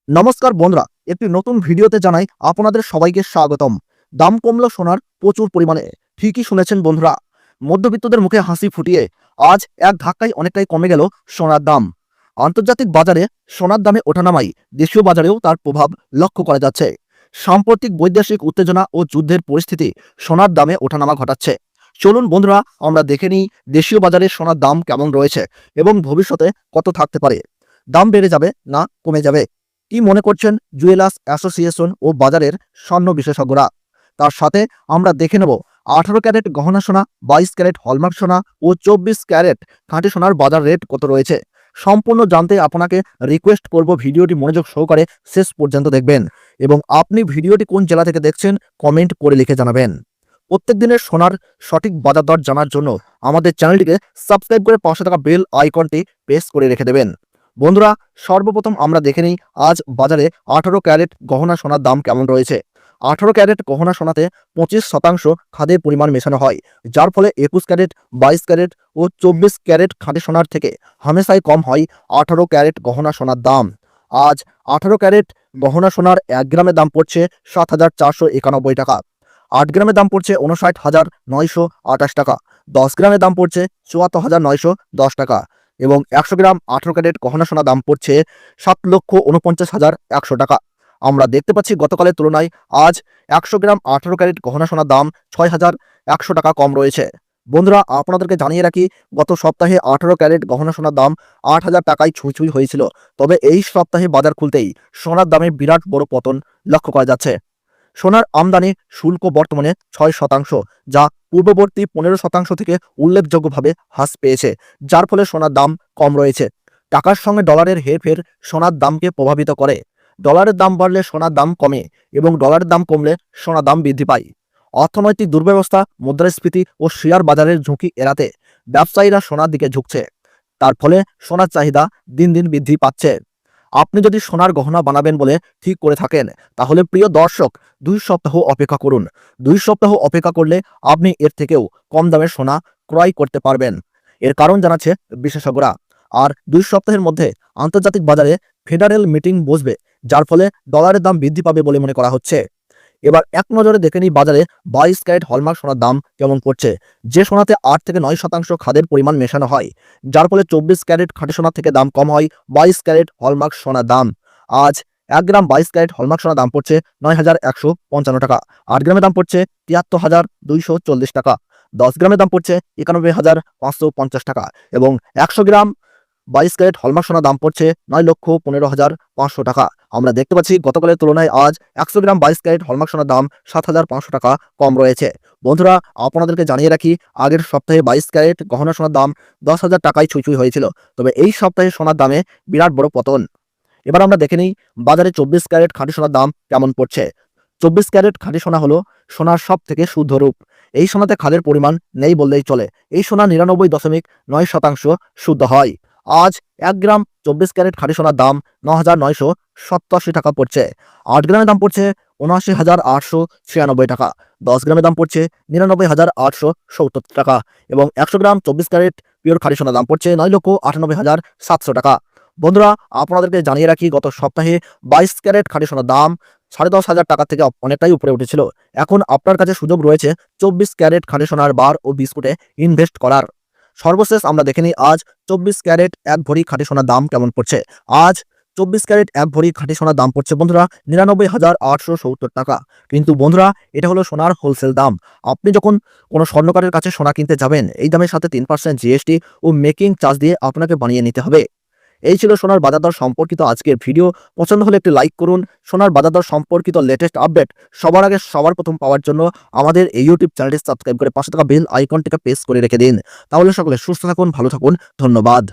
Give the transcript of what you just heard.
নমস্কার বন্ধুরা, একটি নতুন ভিডিওতে জানাই আপনাদের সবাইকে স্বাগতম। দাম কমলো সোনার প্রচুর পরিমাণে। ঠিকই শুনেছেন বন্ধুরা, মধ্যবিত্তদের মুখে হাসি ফুটিয়ে আজ এক ধাক্কায় অনেকটাই কমে গেল সোনার দাম। আন্তর্জাতিক বাজারে সোনার দামে ওঠানামাই দেশীয় বাজারেও তার প্রভাব লক্ষ্য করা যাচ্ছে। সাম্প্রতিক বৈদেশিক উত্তেজনা ও যুদ্ধের পরিস্থিতি সোনার দামে ওঠানামা ঘটাচ্ছে। চলুন বন্ধুরা, আমরা দেখে নিই দেশীয় বাজারে সোনার দাম কেমন রয়েছে এবং ভবিষ্যতে কত থাকতে পারে। দাম বেড়ে যাবে না কমে যাবে, কি মনে করছেন জুয়েলার্স অ্যাসোসিয়েশন ও বাজারের স্বর্ণ বিশেষজ্ঞরা? তার সাথে আমরা দেখে নেব 18 ক্যারেট গহনা সোনা, 22 ক্যারেট হলমার্ক সোনা ও 24 ক্যারেট খাঁটি সোনার বাজার রেট কত রয়েছে। সম্পূর্ণ জানতে আপনাকে রিকোয়েস্ট করব ভিডিওটি মনোযোগ সহকারে শেষ পর্যন্ত দেখবেন এবং আপনি ভিডিওটি কোন জেলা থেকে দেখছেন কমেন্ট করে লিখে জানাবেন। প্রত্যেক দিনের সোনার সঠিক বাজার দর জানার জন্য আমাদের চ্যানেলটিকে সাবস্ক্রাইব করে পাশে থাকা বেল আইকনটি প্রেস করে রেখে দেবেন। বন্ধুরা, সর্বপ্রথম আমরা দেখে নিই আজ বাজারে 18 ক্যারেট গহনা সোনার দাম কেমন রয়েছে। 18 ক্যারেট গহনা সোনাতে 25% খাদের পরিমাণ মেশানো হয়, যার ফলে 21 ক্যারেট, 22 ক্যারেট ও 24 ক্যারেট খাঁটি সোনার থেকে হামেশাই কম হয় 18 ক্যারেট গহনা সোনার দাম। আজ 18 ক্যারেট গহনা সোনার 1 গ্রামের দাম পড়ছে 7,491 টাকা, 8 গ্রামের দাম পড়ছে 59,928 টাকা, 10 গ্রামের দাম পড়ছে 74,910 টাকা এবং 100 গ্রাম 18 ক্যারেট গহনা সোনা দাম পড়ছে 7,49,100 টাকা। আমরা দেখতে পাচ্ছি গতকালের তুলনায় আজ 100 গ্রাম 18 ক্যারেট গহনা সোনার দাম 6,100 টাকা কম রয়েছে। বন্ধুরা, আপনাদেরকে জানিয়ে রাখি, গত সপ্তাহে 18 ক্যারেট গহনা সোনার দাম 8,000 টাকায় ছুঁই হয়েছিল। তবে এই সপ্তাহে বাজার খুলতেই সোনার দামে বিরাট বড় পতন লক্ষ্য করা যাচ্ছে। সোনার আমদানি শুল্ক বর্তমানে 6%, যা পূর্ববর্তী 15% থেকে উল্লেখযোগ্যভাবে হ্রাস পেয়েছে, যার ফলে সোনার দাম কম রয়েছে। টাকার সঙ্গে ডলারের হেরফের সোনার দামকে প্রভাবিত করে। ডলারের দাম বাড়লে সোনার দাম কমে এবং ডলারের দাম কমলে সোনার দাম বৃদ্ধি পায়। অর্থনৈতিক দুর্ব্যবস্থা, মুদ্রাস্ফীতি ও শেয়ার বাজারের ঝুঁকি এড়াতে ব্যবসায়ীরা সোনার দিকে ঝুঁকছে। তার ফলে সোনার চাহিদা দিন দিন বৃদ্ধি পাচ্ছে। আপনি যদি সোনার গহনা বানাবেন বলে ঠিক করে থাকেন, তাহলে প্রিয় দর্শক, 2 সপ্তাহ অপেক্ষা করুন। 2 সপ্তাহ অপেক্ষা করলে আপনি এর থেকেও কম দামে সোনা ক্রয় করতে পারবেন। এর কারণ জানাচ্ছে বিশেষজ্ঞরা। আর 2 সপ্তাহের মধ্যে আন্তর্জাতিক বাজারে ফেডারেল মিটিং বসবে, যার ফলে ডলারের দাম বৃদ্ধি পাবে বলে মনে করা হচ্ছে। এবার এক নজরে দেখে নিই বাজারে 22 ক্যারেট হলমার্ক সোনার দাম কেমন পড়ছে। যে সোনাতে 8 থেকে 9% খাদের পরিমাণ মেশানো হয়, যার ফলে 24 ক্যারেট খাঁটি সোনার থেকে দাম কম হয় 22 ক্যারেট হলমার্ক সোনার দাম। আজ 1 গ্রাম 22 ক্যারেট হলমার্ক সোনার দাম পড়ছে 9,155 টাকা, 8 গ্রামের দাম পড়ছে 73,240 টাকা, 10 গ্রামের দাম পড়ছে 91,550 টাকা এবং 100 গ্রাম 22 ক্যারেট হলমার্ক সোনার দাম পড়ছে 9,15,500 টাকা। আমরা দেখতে পাচ্ছি গতকালের তুলনায় আজ 100 গ্রাম 22 ক্যারেট হলমার্ক সোনার দাম 7,500 টাকা কম রয়েছে। বন্ধুরা, আপনাদেরকে জানিয়ে রাখি, আগের সপ্তাহে 22 ক্যারেট গহনা সোনার দাম 10,000 টাকায় ছুঁই হয়েছিল। তবে এই সপ্তাহে সোনার দামে বিরাট বড় পতন। এবার আমরা দেখে নিই বাজারে 24 ক্যারেট খাঁটি সোনার দাম কেমন পড়ছে। 24 ক্যারেট খাঁটি সোনা হলো সোনার সব থেকে শুদ্ধ রূপ। এই সোনাতে খাদের পরিমাণ নেই বললেই চলে। এই সোনা 99.9% শুদ্ধ হয়। আজ 1 গ্রাম 24 ক্যারেট খাঁটি সোনার দাম 9,987 টাকা পড়ছে। 8 গ্রামের দাম পড়ছে 79,896 টাকা, 10 গ্রামের দাম পড়ছে 99,870 টাকা এবং 100 গ্রাম 24 ক্যারেট পিওর খাঁটি সোনার দাম পড়ছে 9,98,700 টাকা। বন্ধুরা, আপনাদেরকে জানিয়ে রাখি, গত সপ্তাহে 22 ক্যারেট খাঁটি সোনার দাম 10,500 টাকা থেকে অনেকটাই উপরে উঠেছিল। এখন আপনার কাছে সুযোগ রয়েছে 24 ক্যারেট খাঁটি সোনার বার ও বিস্কুটে ইনভেস্ট করার। সর্বশেষ আমরা দেখে নিই আজ 24 ক্যারেট 1 ভরি খাঁটি সোনার দাম কেমন পড়ছে। আজ 24 ক্যারেট 1 ভরি খাঁটি সোনার দাম পড়ছে বন্ধুরা 99,870 টাকা। কিন্তু বন্ধুরা, এটা হলো সোনার হোলসেল দাম। আপনি যখন কোনো স্বর্ণকারের কাছে সোনা কিনতে যাবেন, এই দামের সাথে 3% জিএসটি ও মেকিং চার্জ দিয়ে আপনাকে বানিয়ে নিতে হবে। এই ছিল সোনার বাজার দর সম্পর্কিত আজকের ভিডিও। পছন্দ হলে একটি লাইক করুন। সোনার বাজার দর সম্পর্কিত লেটেস্ট আপডেট সবার আগে সবার প্রথম পাওয়ার জন্য আমাদের এই ইউটিউব চ্যানেলটি সাবস্ক্রাইব করে পাশে থাকা বেল আইকনটিকে প্রেস করে রেখে দিন। তাহলে সকলে সুস্থ থাকুন, ভালো থাকুন। ধন্যবাদ।